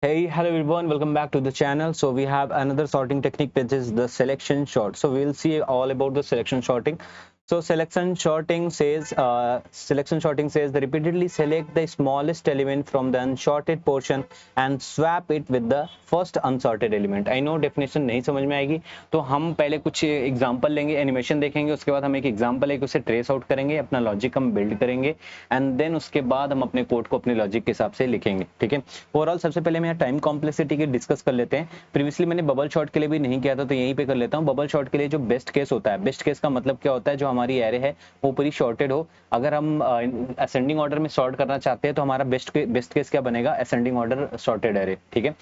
Hey, hello everyone, welcome back to the channel. So we have another sorting technique, which is the selection sort. So we'll see all about the selection sorting. So selection sorting says that repeatedly select the smallest element from the unsorted portion and swap it with the first unsorted element. I know definition नहीं समझ में आएगी, तो हम पहले कुछ example लेंगे, animation देखेंगे, उसके बाद हम एक एग्जांपल लेके उसे ट्रेस आउट करेंगे, अपना लॉजिक हम बिल्ड करेंगे एंड देन उसके बाद हम अपने कोड को अपने लॉजिक के हिसाब से लिखेंगे। ठीक है, ओवरऑल सबसे पहले हम यहाँ टाइम कॉम्प्लेक्सिटी की डिस्कस कर लेते हैं। प्रीवियसली मैंने बबल शॉट के लिए भी नहीं किया था, तो यहीं पे कर लेता हूँ। बबल शॉट के लिए जो बेस्ट केस होता है, बेस्ट केस का मतलब क्या होता है, जो हमारी एरे है वो पूरी शॉर्टेड हो। अगर हम असेंडिंग ऑर्डर में सॉर्ट करना चाहते हैं तो हमारा बेस्ट केस क्या बनेगा, असेंडिंग ऑर्डर सॉर्टेड एरे। ठीक है,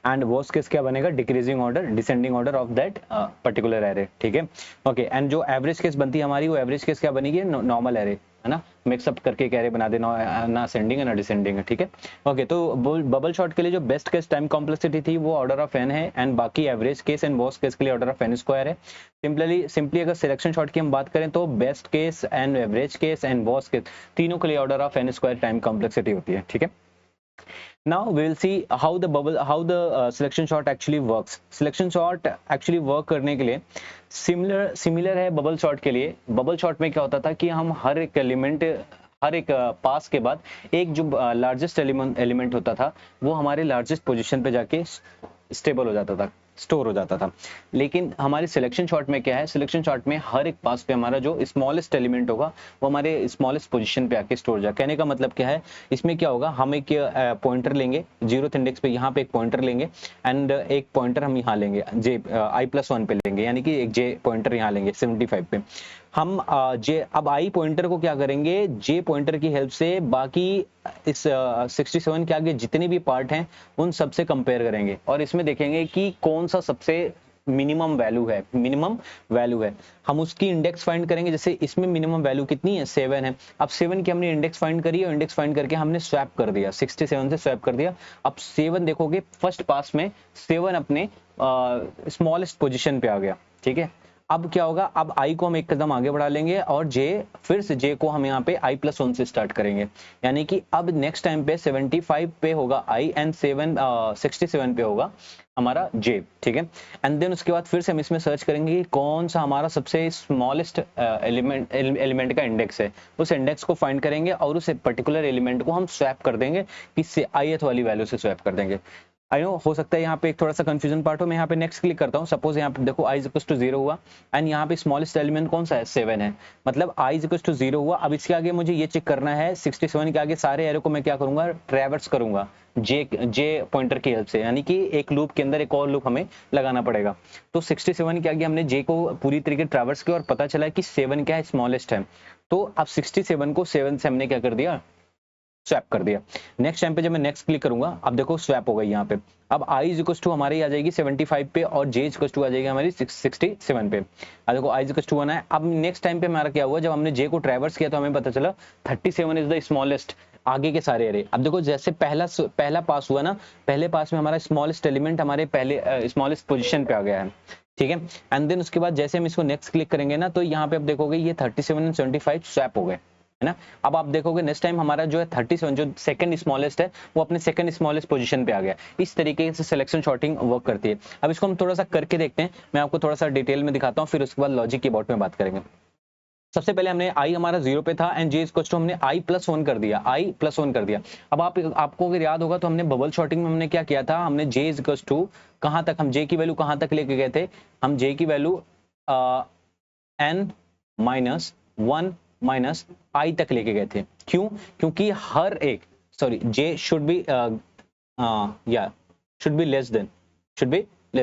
एंड वर्स्ट केस क्या बनेगा, decreasing order descending order of that particular array. ठीक है, ओके। एंड जो एवरेज केस बनती है हमारी, वो एवरेज केस क्या बनेगी, नॉर्मल एरे, है ना, मिक्सअप करके एक एरे बना देना, ना असेंडिंग है ना डिसेंडिंग है। ठीक है, ओके। तो बबल शॉट के लिए जो बेस्ट केस टाइम कॉम्प्लेक्सिटी थी वो ऑर्डर ऑफ एन है, एंड बाकी average case and worst case के लिए ऑर्डर ऑफ एन स्क्वायर है। सिंपली अगर सिलेक्शन शॉट की हम बात करें तो best case and average case and worst case तीनों के लिए order of n square time complexity होती है। ठीक है, now we will see how the selection sort actually works. Selection sort actually work करने के लिए सिमिलर है बबल शॉट के लिए। बबल शॉट में क्या होता था कि हम हर एक पास के बाद एक जो लार्जेस्ट एलिमेंट होता था वो हमारे लार्जेस्ट पोजीशन पे जाके स्टेबल हो जाता था, स्टोर हो जाता था। लेकिन हमारे सिलेक्शन शॉट में क्या है, सिलेक्शन शॉट में हर एक पास पे हमारा जो स्मॉलेस्ट एलिमेंट होगा वो हमारे स्मॉलेस्ट पोजीशन पे आके स्टोर हो जाए। कहने का मतलब क्या है, इसमें क्या होगा, हम एक पॉइंटर लेंगे जीरोथ इंडेक्स पे, यहाँ पे एक पॉइंटर लेंगे एंड एक पॉइंटर हम यहाँ लेंगे जे i+1 पे लेंगे, यानी कि एक जे पॉइंटर यहाँ लेंगे 75 पे। हम अब आई पॉइंटर को क्या करेंगे, जे पॉइंटर की हेल्प से बाकी इस 67 के आगे जितने भी पार्ट हैं उन सबसे कंपेयर करेंगे और इसमें देखेंगे कि कौन सा सबसे मिनिमम वैल्यू है। हम उसकी इंडेक्स फाइंड करेंगे। जैसे इसमें मिनिमम वैल्यू कितनी है, 7 है। अब 7 की हमने इंडेक्स फाइंड करी और इंडेक्स फाइंड करके हमने स्वैप कर दिया, 67 से स्वैप कर दिया। अब 7 देखोगे फर्स्ट पास में 7 अपने स्मॉलेस्ट पोजीशन पे आ गया। ठीक है, अब क्या होगा, अब आई को हम एक कदम आगे बढ़ा लेंगे और जे, फिर से जे को हम यहाँ पे i+1 से स्टार्ट करेंगे, यानी कि अब नेक्स्ट टाइम पे 75 पे होगा आई एंड 67 पे होगा हमारा जे। ठीक है, एंड देन उसके बाद फिर से हम इसमें सर्च करेंगे कि कौन सा हमारा सबसे स्मॉलेस्ट एलिमेंट का इंडेक्स है। उस इंडेक्स को फाइंड करेंगे और उस पर्टिकुलर एलिमेंट को हम स्वैप कर देंगे, किससे, ith वाली वैल्यू से स्वैप कर देंगे। आई नो हो सकता है यहाँ पे एक थोड़ा सा कंफ्यूजन पार्ट हो, मैं यहाँ पे नेक्स्ट क्लिक करता हूँ। सपोज यहाँ पे देखो i = 0 हुआ एंड यहाँ पे स्मॉलेस्ट एलिमेंट कौन सा है, 7 है, मतलब i = 0 हुआ। अब इसके आगे मुझे ये चेक करना है, 67 के आगे सारे एरो को मैं क्या करूंगा, ट्रैवर्स करूंगा जे पॉइंटर की हेल्प से, यानी कि एक लूप के अंदर एक और लूप हमें लगाना पड़ेगा। तो 67 के आगे हमने जे को पूरी तरीके ट्रैवर्स किया और पता चला कि 7 क्या है, स्मॉलेस्ट है। तो अब 67 को 7 से हमने क्या कर दिया, स्वैप कर दिया। नेक्स्ट टाइम पे जब मैं नेक्स्ट क्लिक करूंगा, अब देखो स्वैप हो गई यहाँ पे। अब i = हमारी आ जाएगी 75 पे और j = आ जाएगी हमारी 67 पे। अब देखो i = 1 है। अब नेक्स्ट टाइम पे हमारा क्या हुआ, जब हमने j को ट्रैवर्स किया तो हमें पता चला 37 इज द स्मॉलेस्ट आगे के सारे एरे। अब देखो जैसे पहला पास हुआ ना, पहले पास में हमारा स्मॉलेस्ट एलिमेंट हमारे पहले स्मॉलेस्ट पोजिशन पे आ गया है। ठीक है, एंड देन उसके बाद जैसे हम इसको नेक्स्ट क्लिक करेंगे ना, तो यहाँ पे अब देखोगे ये 37 एंड 75 स्वैप हो गए, है ना। अब आप देखोगे नेक्स्ट टाइम हमारा जो है 37 जो सेकंड स्मॉलेस्ट है वो अपने सेकंड स्मॉलेस्ट पोजीशन पे आ गया। इस तरीके से सिलेक्शन सॉर्टिंग वर्क करती है। अब इसको हम थोड़ा सा करके देखते हैं, मैं आपको थोड़ा सा डिटेल में दिखाता हूँ, फिर उसके बाद लॉजिक की अबाउट में बात करेंगे। सबसे पहले हमने i हमारा 0 पे था एंड j = हमने i+1 कर दिया, i+1 कर दिया। अब आपको अगर याद होगा तो हमने बबल शॉर्टिंग में हमने क्या किया था, हमने j = कहां तक, हम j की वैल्यू कहां तक लेके गए थे, हम j की वैल्यू n-1 माइनस आई तक लेके गए थे। क्यों, क्योंकि हर एक j should be should be less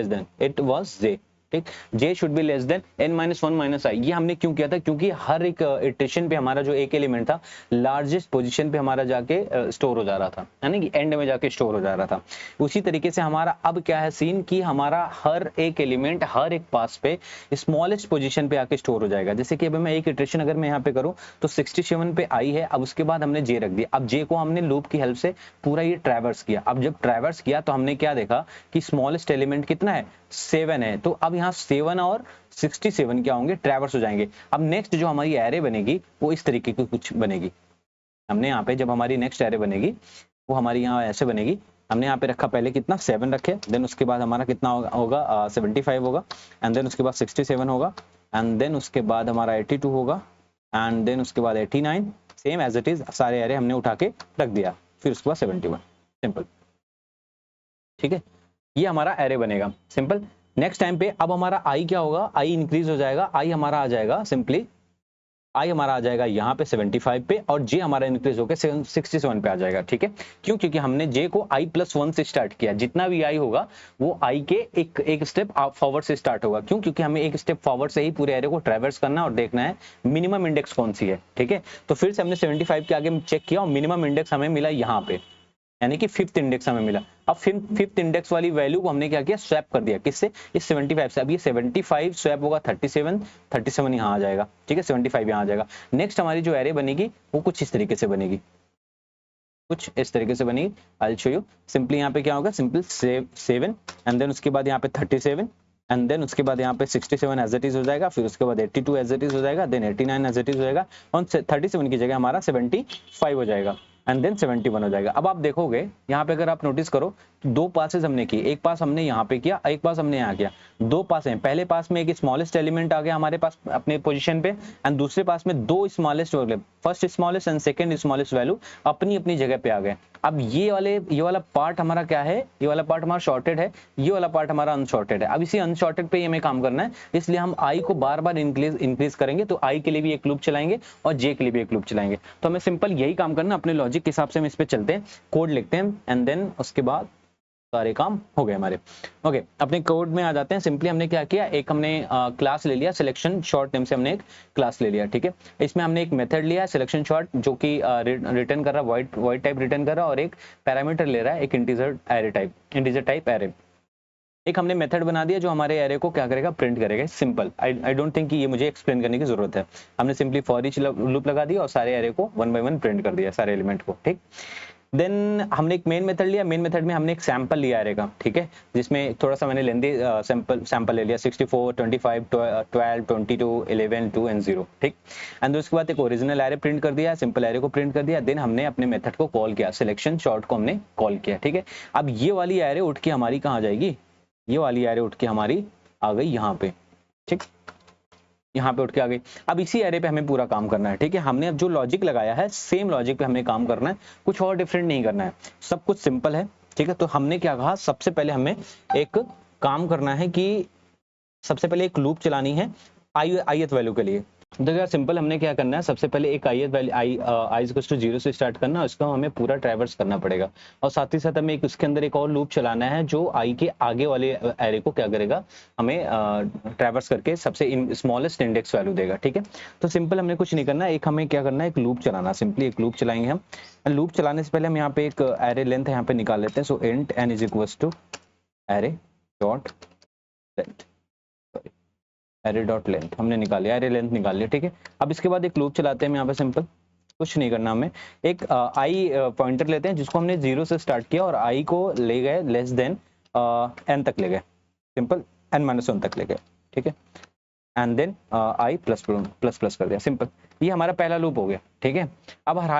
than it was j. ठीक, j should be less than n-1 - i। ये हमने क्यों किया था, क्योंकि हर एक इटरेशन पे हमारा जो एक एलिमेंट था लार्जेस्ट पोजीशन पे हमारा जाके स्टोर हो जा रहा था, यानी कि एंड में जाके स्टोर हो जा रहा था। उसी तरीके से हमारा अब क्या है सीन, कि हमारा हर एक एलिमेंट हर एक पास पे स्मॉलेस्ट पोजीशन पे आके स्टोर हो जाएगा। जैसे कि अब मैं एक इटरेशन अगर मैं यहाँ पे करूँ तो 67 पे आई है, अब उसके बाद हमने जे रख दिया। अब जे को हमने लूप की हेल्प से पूरा ये ट्रैवर्स किया। अब जब ट्रैवर्स किया तो हमने क्या देखा कि स्मॉलेस्ट एलिमेंट कितना है, 7 है। तो अब यहाँ 7 और 67 क्या होंगे, ट्रैवर्स हो जाएंगे। अब नेक्स्ट जो हमारी एरे बनेगी वो इस तरीके की कुछ बनेगी। हमने यहाँ पे जब हमारी नेक्स्ट एरे बनेगी वो हमारी यहाँ ऐसे बनेगी, हमने यहाँ पे रखा पहले कितना 7 रखे, देन उसके बाद हमारा कितना होगा 75 होगा, एंड देन उसके बाद 67 होगा, एंड देन उसके बाद हमारा 82 होगा, एंड देन उसके बाद 89, सेम एज इट इज सारे एरे हमने उठा के रख दिया, फिर उसके बाद 71, सिंपल। ठीक है, ये हमारा एरे बनेगा, सिंपल। नेक्स्ट टाइम पे अब हमारा आई क्या होगा, आई इंक्रीज हो जाएगा, आई हमारा आ जाएगा सिंपली, आई हमारा आ जाएगा यहाँ पे 75 पे, और जे हमारा इंक्रीज होकर 67 पे आ जाएगा। ठीक है, क्यों? क्योंकि हमने जे को i+1 से स्टार्ट किया, जितना भी आई होगा वो आई के एक स्टेप फॉरवर्ड से स्टार्ट होगा। क्यों? क्योंकि हमें एक स्टेप फॉरवर्ड से ही पूरे एरे को ट्रैवर्स करना और देखना है मिनिमम इंडेक्स कौन सी है। ठीक है, तो फिर से हमने 75 के आगे चेक किया और मिनिमम इंडेक्स हमें मिला यहाँ पे, यानी कि 5th इंडेक्स हमें मिला। अब 5th इंडेक्स वाली वैल्यू को हमने क्या किया, स्वैप कर दिया, किससे, इस 75 से। अब ये 75 स्वैप होगा 37 यहाँ आ जाएगा। ठीक है, 75 यहाँ आ जाएगा। नेक्स्ट हमारी जो एरे बनेगी वो कुछ इस तरीके से बनेगी, कुछ इस तरीके से बनेगी। I will show you. Simply यहाँ पे क्या होगा, सिंपल 7, एंड देन उसके बाद यहाँ पे 37, एंड देन उसके बाद यहाँ पे 67 एज इट इज हो जाएगा, फिर उसके बाद 82 एज इट इज हो जाएगा, देन 89 एज इट इज हो जाएगा, और 37 की जगह हमारा 75 हो जाएगा, एंड देन 71 हो जाएगा। अब आप देखोगे यहाँ पे, अगर आप नोटिस करो, दो पासेस हमने किए, एक पास हमने यहाँ पे किया, एक पास हमने यहाँ किया, दो पास हैं। पहले पास में एक स्मॉलेस्ट एलिमेंट आ गया हमारे पास अपने पोजीशन पे, एंड दूसरे पास में दो smallest value, first smallest and second smallest value अपनी अपनी जगह पे आ गए। अब ये वाला पार्ट हमारा क्या है, ये वाला पार्ट हमारा शॉर्टेड है, ये वाला पार्ट हमारा अनशॉर्टेड है। अब इसी अनशॉर्टेड पे हमें काम करना है, इसलिए हम आई को बार बार इंक्रीज करेंगे। तो आई के लिए भी एक लूप चलाएंगे और जे के लिए भी एक लूप चलाएंगे। तो हमें सिंपल यही काम करना, अपने लॉजिक के हिसाब से हम इस पे चलते हैं, कोड लिखते हैं, एंड देन उसके बाद सारे काम हो गए हमारे। ओके, अपने कोड में आ जाते हैं। सिंपली हमने क्या किया, एक हमने क्लास ले लिया, सिलेक्शन शॉर्ट नेम से हमने एक क्लास ले लिया। ठीक है, इसमें हमने एक मेथड लिया सिलेक्शन शॉर्ट, जो कि रिटर्न कर रहा है वॉइड टाइप रिटर्न कर रहा है, और एक पैरामीटर ले रहा है, एक इंटीजर टाइप एरे। एक हमने मेथड बना दिया जो हमारे एरे को क्या करेगा, प्रिंट करेगा। सिंपल, आई डोंट थिंक कि ये मुझे एक्सप्लेन करने की जरूरत है। हमने सिंपली फॉर ईच लूप लगा दिया और सारे एरे को 1 बाय 1 प्रिंट कर दिया, सारे एलिमेंट को। ठीक, देन हमने एक मेन मेथड लिया, मेन मेथड में हमने एक सैंपल लिया एरे का। ठीक है, जिसमें थोड़ा सा मैंने लेंदी सैंपल ले लिया, 64, 25, 12, 22, 11, 2 एंड 0। ठीक, एंड उसके बाद एक ओरिजिनल एरे प्रिंट कर दिया, सिंपल एरे को प्रिंट कर दिया। देन हमने अपने मेथड को कॉल किया, सिलेक्शन शॉर्ट को हमने कॉल किया। ठीक है, अब ये वाली एरे उठ के हमारी कहाँ जाएगी, ये वाली एरे उठ के हमारी आ गई यहाँ पे। ठीक, यहाँ पे उठ के आ गई। अब इसी एरे पे हमें पूरा काम करना है। ठीक है, हमने अब जो लॉजिक लगाया है सेम लॉजिक पे हमें काम करना है, कुछ और डिफरेंट नहीं करना है, सब कुछ सिंपल है। ठीक है, तो हमने क्या कहा, सबसे पहले हमें एक काम करना है कि सबसे पहले एक लूप चलानी है ith वैल्यू के लिए। तो यार सिंपल, हमने क्या करना है, सबसे पहले एक ith value I equals to 0 से स्टार्ट करना है, उसको हमें पूरा ट्रैवर्स करना पड़ेगा, और साथ ही साथ हमें एक उसके अंदर एक और लूप चलाना है जो आई के आगे वाले एरे को क्या करेगा, हमें ट्रैवर्स करके सबसे स्मॉलेस्ट इंडेक्स वैल्यू देगा। ठीक है, तो सिंपल हमने कुछ नहीं करना, एक हमें क्या करना है, एक लूप चलाना। सिंपली एक लूप चलाएंगे हम। लूप चलाने से पहले हम यहाँ पे एक एरे लेंथ यहाँ पे निकाल लेते हैं। So int n is equals to array dot length, array dot length हमने निकाल लिया, एरे लेंथ निकाल लिया। ठीक है, अब इसके बाद एक लूप चलाते हैं हम यहाँ पे। सिंपल, कुछ नहीं करना हमें, एक आई पॉइंटर लेते हैं जिसको हमने 0 से स्टार्ट किया और आई को ले गए लेस देन n तक ले गए, सिंपल n-1 तक ले गए। ठीक है, and then I plus plus कर दिया। सिंपल, ये हमारा पहला लूप हो गया। ठीक है, अब हर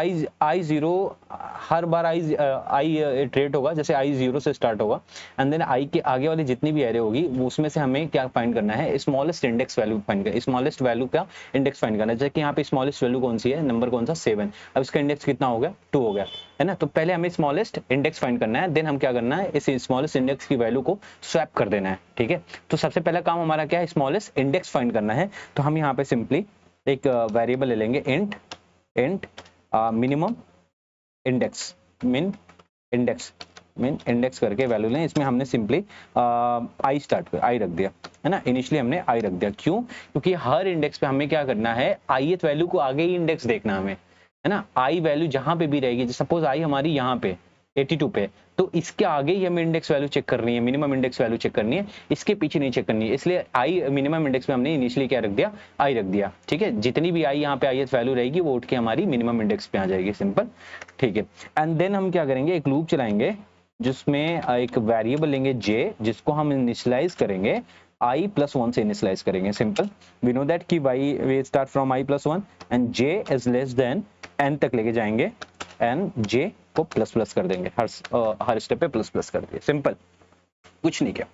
आई 0 हर बार आई इटरेट होगा, जैसे आई 0 से स्टार्ट होगा, एंड देन आई के आगे वाली जितनी भी एरे होगी वो उसमें से हमें क्या फाइंड करना है, स्मॉलेस्ट इंडेक्स वैल्यू फाइंड करना, स्मॉलेस्ट वैल्यू का इंडेक्स फाइंड करना है। जैसे कि यहाँ पे स्मॉलेस्ट वैल्यू कौन सी है, नंबर कौन सा, 7। अब इसका इंडेक्स कितना हो गया, 2 हो गया, है ना। तो पहले हमें स्मॉलेस्ट इंडेक्स फाइंड करना है, देन हम क्या करना है, इस स्मॉलेस्ट इंडेक्स की वैल्यू को स्वैप कर देना है। ठीक है, तो सबसे पहला काम हमारा क्या है, स्मॉलेस्ट इंडेक्स फाइंड करना है। तो हम यहाँ पे सिंपली एक वेरिएबल ले लेंगे, इंट मिनिमम इंडेक्स, मिन इंडेक्स करके वैल्यू लें। इसमें हमने सिंपली आई रख दिया, है ना। इनिशियली हमने आई रख दिया, क्यों, क्योंकि हर इंडेक्स पे हमें क्या करना है, ith वैल्यू को आगे ही इंडेक्स देखना हमें, है ना। आई वैल्यू जहां पे भी रहेगी, सपोज आई हमारी यहाँ पे 82 पे, तो इसके आगे ही हमें इंडेक्स वैल्यू चेक करनी है, मिनिमम इंडेक्स वैल्यू चेक करनी है, इसके पीछे नहीं चेक करनी है। इसलिए आई मिनिमम इंडेक्स में हमने इनिशियली क्या रख दिया, आई रख दिया। ठीक है, जितनी भी आई यहाँ पे ith वैल्यू रहेगी वो उठ के हमारी मिनिमम इंडेक्स पे आ जाएगी। सिंपल, ठीक है। एंड देन हम क्या करेंगे, एक लूप चलाएंगे जिसमें एक वेरिएबल लेंगे j, जिसको हम इनिशियलाइज करेंगे i+1 से इनिशियलाइज करेंगे। सिंपल, वी नो दैट कि we start from i+1 and j is less than n तक लेके जाएंगे, n j को प्लस प्लस कर देंगे, हर स्टेप पे प्लस प्लस कर दिए, सिंपल, कुछ नहीं किया,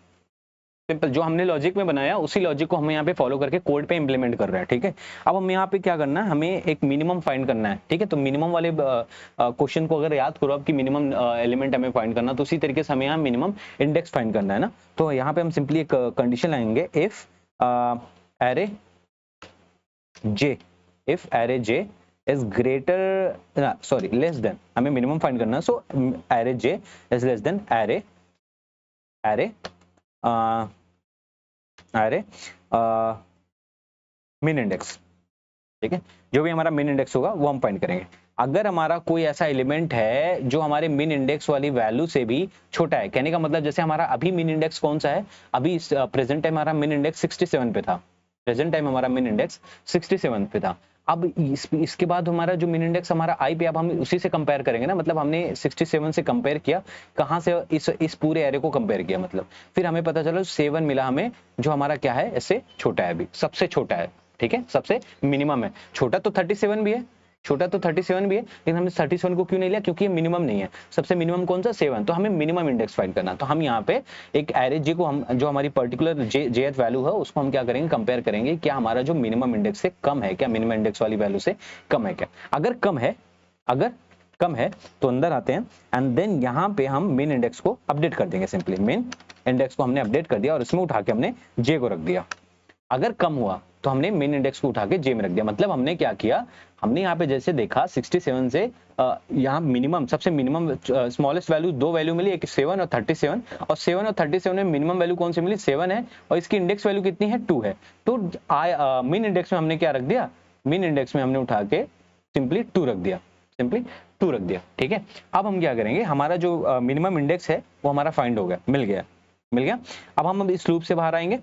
सिंपल। जो हमने लॉजिक में बनाया उसी लॉजिक को हम यहाँ पे फॉलो करके कोड पे इंप्लीमेंट कर रहे हैं, ठीक है। अब हम यहाँ पे क्या करना है, हमें एक मिनिमम फाइंड करना है, ठीक है। तो मिनिमम वाले क्वेश्चन को अगर याद करो आपकी मिनिमम एलिमेंट हमें फाइंड करना, तो उसी तरीके से हमें यहाँ मिनिमम इंडेक्स फाइंड करना है ना। तो यहाँ पे हम सिंपली एक कंडीशन लाएंगे, if array j, if array j is greater, sorry less than, हमें मिनिमम फाइंड करना है, so array j is less than array min index, ठीक है। जो भी हमारा मिन इंडेक्स होगा वो हम फाइंड करेंगे। अगर हमारा कोई ऐसा एलिमेंट है जो हमारे मिन इंडेक्स वाली वैल्यू से भी छोटा है, कहने का मतलब जैसे हमारा अभी मिन इंडेक्स कौन सा है, अभी प्रेजेंट टाइम हमारा मिन इंडेक्स 67 पे था, प्रेजेंट टाइम हमारा मिन इंडेक्स 67 पे था। अब इसके बाद हमारा जो मिन इंडेक्स हमारा आई पे, अब हम उसी से कंपेयर करेंगे ना, मतलब हमने 67 से कंपेयर किया, कहाँ से, इस पूरे एरे को कंपेयर किया, मतलब फिर हमें पता चला 7 मिला हमें, जो हमारा क्या है, इससे छोटा है, अभी सबसे छोटा है, ठीक है, सबसे मिनिमम है। छोटा तो 37 भी है, छोटा तो 37 भी है, लेकिन हमने 37 को क्यों नहीं लिया, क्योंकि ये मिनिमम नहीं है। सबसे मिनिमम कौन सा, 7, तो हमें मिनिमम इंडेक्स फाइंड करना। तो हम यहाँ पे एक एरे जे को, हम जो हमारी पर्टिकुलर जेथ वैल्यू है उसको हम क्या करेंगे, कंपेयर करेंगे, क्या हमारा जो मिनिमम इंडेक्स से कम है क्या, मिनिमम इंडेक्स वाली वैल्यू से कम है क्या। अगर कम है तो अंदर आते हैं, एंड देन यहाँ पे हम मेन इंडेक्स को अपडेट कर देंगे, सिंपली मेन इंडेक्स को हमने अपडेट कर दिया और इसमें उठा के हमने जे को रख दिया। अगर कम हुआ तो हमने मेन इंडेक्स को उठा के जे में रख दिया। मतलब हमने क्या किया, हमने यहाँ पे जैसे देखा 67 से यहाँ मिनिमम, सबसे मिनिमम स्मॉलेस्ट वैल्यू, दो वैल्यू मिली, एक 7 और 37, और 7 और 37 में मिनिमम वैल्यू कौन सी मिली, 7 है, और इसकी इंडेक्स वैल्यू कितनी है, 2 है। तो मेन इंडेक्स में हमने क्या रख दिया, मेन इंडेक्स में हमने उठा के सिंपली 2 रख दिया, सिंपली 2 रख दिया, ठीक है। अब हम क्या करेंगे, हमारा जो मिनिमम इंडेक्स है वो हमारा फाइंड हो गया, मिल गया। अब हम इस लूप से बाहर आएंगे,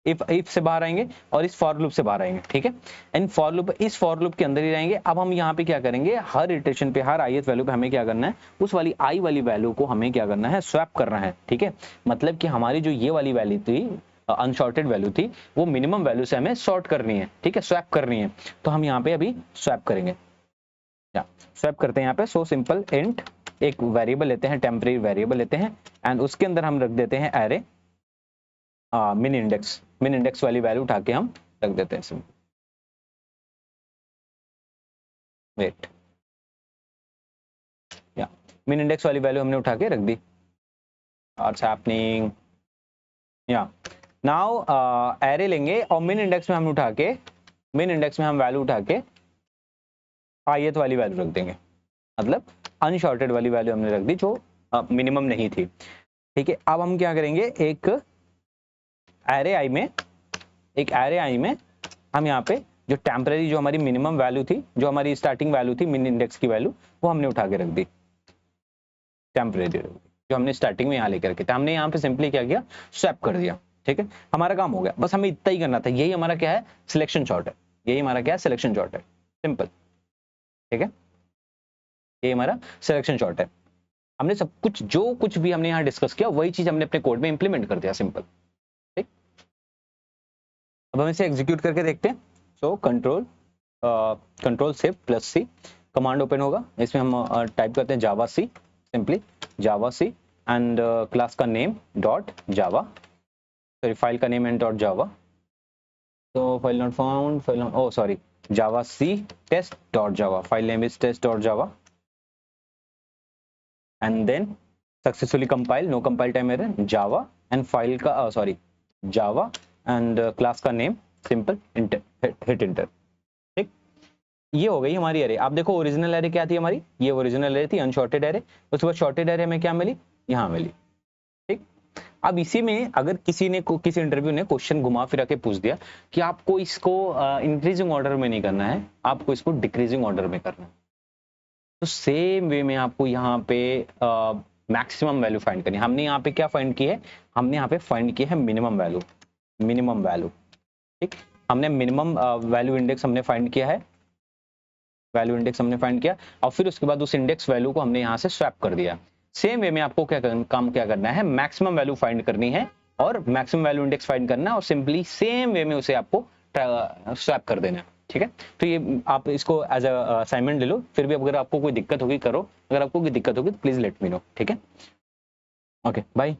इफ से बाहर आएंगे और इस फॉर लूप से बाहर आएंगे, ठीक है। एंड फॉर लूप, इस फॉर लूप के अंदर ही रहेंगे। अब हम यहाँ पे क्या करेंगे, हर इटरेशन पे, हर ith वैल्यू पे हमें क्या करना है, उस वाली i वाली वैल्यू को हमें क्या करना है, स्वैप करना है, ठीक है। मतलब कि हमारी जो ये वाली वैल्यू थी, अनसॉर्टेड वैल्यू थी, वो मिनिमम वैल्यू से हमें सॉर्ट करनी है, ठीक है, स्वैप करनी है। तो हम यहाँ पे अभी स्वैप करेंगे, स्वैप करते हैं यहाँ पे। सो सिंपल इंट, एक वेरिएबल लेते हैं, टेम्परेरी वेरिएबल लेते हैं, एंड उसके अंदर हम रख देते हैं एरे मिन इंडेक्स वाली वैल्यू उठा के हम रख देते हैं, सिंपल वेट, या मिन इंडेक्स वाली वैल्यू हमने उठा के रख दी। व्हाट्स हैपनिंग, या नाउ एरे लेंगे और मिन इंडेक्स में हम उठा के, मिन इंडेक्स में हम वैल्यू उठा के ith वाली वैल्यू रख देंगे, मतलब अनसॉर्टेड वाली वैल्यू हमने रख दी जो मिनिमम नहीं थी, ठीक है। अब हम क्या करेंगे, एक एरे आई में हम यहाँ पे जो टेम्परेरी, जो हमारी मिनिमम वैल्यू थी, जो हमारी स्टार्टिंग वैल्यू थी मिन इंडेक्स की वैल्यू, वो हमने उठा के रख दी, टेम्परेरी जो हमने स्टार्टिंग में यहाँ लेकर के, हमने यहाँ पे सिंपली क्या किया, स्वैप कर दिया, ठीक है। हमारा काम हो गया, बस हमें इतना ही करना था। यही हमारा क्या है, सिलेक्शन शॉर्ट है, यही हमारा क्या है, सिलेक्शन शॉर्ट है, सिंपल, ठीक है। ये हमारा सिलेक्शन शॉर्ट है। हमने सब कुछ, जो कुछ भी हमने यहाँ डिस्कस किया, वही चीज हमने अपने कोड में इंप्लीमेंट कर दिया, सिंपल, ठीक। अब हम इसे एग्जीक्यूट करके देखते हैं। So control shift plus C, command open होगा, इसमें हम टाइप करते हैं Java C, simply Java C, and class का name dot Java, sorry file का नेम एंड डॉट जावा, तो file not found, file, oh sorry, Java C test dot Java, file name is test dot Java, and then successfully compile, no compile time error, Java and file का, sorry Java and class का name, simple hit inter, ठीक। ये हो गई हमारी array. आप देखो original array क्या थी हमारी, ये ओरिजिनल एरे थी, अनशॉर्टेड एरे। उसके बाद शॉर्टेड एरे में क्या मिली, यहाँ मिली, ठीक। अब इसी में अगर किसी इंटरव्यू ने क्वेश्चन घुमा फिरा के पूछ दिया कि आपको इसको इंक्रीजिंग ऑर्डर में नहीं करना है, आपको इसको डिक्रीजिंग ऑर्डर में करना है, तो सेम वे में आपको यहाँ पे मैक्सिमम वैल्यू फाइंड करनी है। हमने यहाँ पे क्या फाइंड की है, हमने यहाँ पे फाइंड की है मिनिमम वैल्यू, ठीक। हमने मिनिमम वैल्यू इंडेक्स हमने फाइंड किया है, वैल्यू इंडेक्स हमने फाइंड किया, और फिर उसके बाद उस इंडेक्स वैल्यू को हमने यहाँ से स्वैप कर दिया। सेम वे में आपको क्या करना है, मैक्सिमम वैल्यू फाइंड करनी है और मैक्सिमम वैल्यू इंडेक्स फाइंड करना है, और सिंपली सेम वे में उसे आपको स्वैप कर देना है, ठीक है, तो ये आप इसको एज अ असाइनमेंट ले लो, फिर भी अगर आपको कोई दिक्कत होगी करो, अगर आपको कोई दिक्कत होगी तो प्लीज लेट मी नो, ठीक है, ओके बाय।